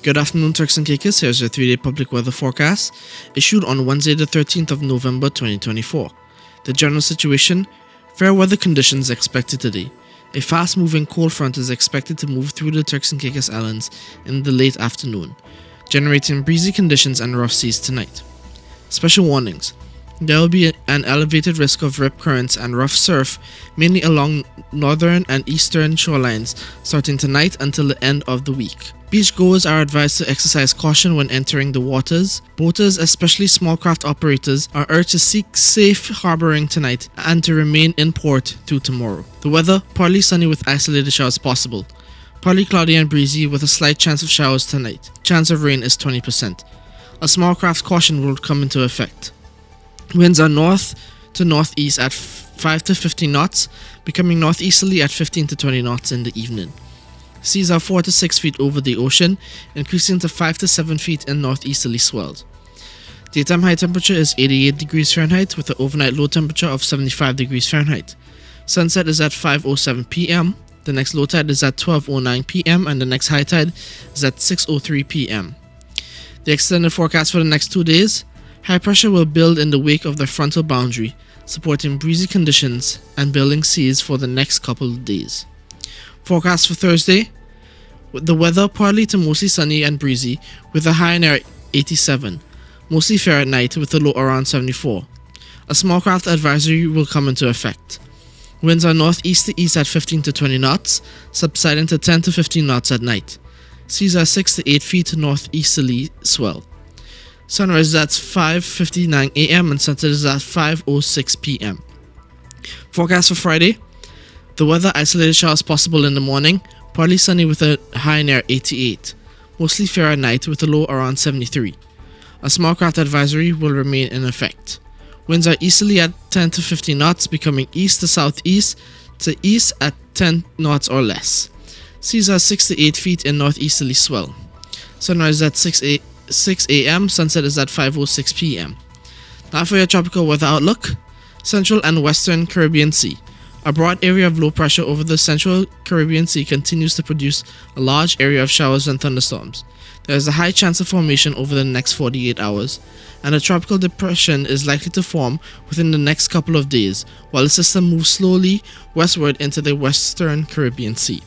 Good afternoon, Turks and Caicos. Here's your 3-day public weather forecast, issued on Wednesday, the 13th of November 2024. The general situation: fair weather conditions expected today. A fast-moving cold front is expected to move through the Turks and Caicos Islands in the late afternoon, generating breezy conditions and rough seas tonight. Special warnings: there will be an elevated risk of rip currents and rough surf, mainly along northern and eastern shorelines, starting tonight until the end of the week. Beachgoers are advised to exercise caution when entering the waters. Boaters, especially small craft operators, are urged to seek safe harboring tonight and to remain in port through tomorrow. The weather: partly sunny with isolated showers possible. Partly cloudy and breezy with a slight chance of showers tonight. Chance of rain is 20%. A small craft caution will come into effect. Winds are north to northeast at 5 to 15 knots, becoming northeasterly at 15 to 20 knots in the evening. Seas are 4 to 6 feet over the ocean, increasing to 5 to 7 feet in northeasterly swells. Daytime high temperature is 88 degrees Fahrenheit with an overnight low temperature of 75 degrees Fahrenheit. Sunset is at 5:07 p.m. The next low tide is at 12:09 p.m. and the next high tide is at 6:03 p.m. The extended forecast for the next 2 days: high pressure will build in the wake of the frontal boundary, supporting breezy conditions and building seas for the next couple of days. Forecast for Thursday: the weather partly to mostly sunny and breezy with a high near 87, mostly fair at night with a low around 74. A small craft advisory will come into effect. Winds are northeast to east at 15 to 20 knots, subsiding to 10 to 15 knots at night. Seas are 6 to 8 feet northeasterly swell. Sunrise is at 5:59 a.m. and sunset is at 5:06 p.m. Forecast for Friday: the weather: isolated showers possible in the morning, partly sunny with a high near 88, mostly fair at night with a low around 73. A small craft advisory will remain in effect. Winds are easterly at 10 to 15 knots, becoming east to southeast to east at 10 knots or less. Seas are 6 to 8 feet in northeasterly swell. Sunrise is at 6 a.m. Sunset is at 5:06 p.m. Now for your tropical weather outlook: Central and Western Caribbean Sea. A broad area of low pressure over the Central Caribbean Sea continues to produce a large area of showers and thunderstorms. There is a high chance of formation over the next 48 hours, and a tropical depression is likely to form within the next couple of days, while the system moves slowly westward into the Western Caribbean Sea.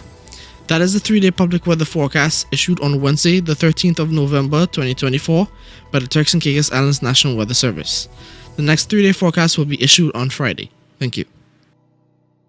That is the 3-day public weather forecast issued on Wednesday, the 13th of November 2024 by the Turks and Caicos Islands National Weather Service. The next 3-day forecast will be issued on Friday. Thank you.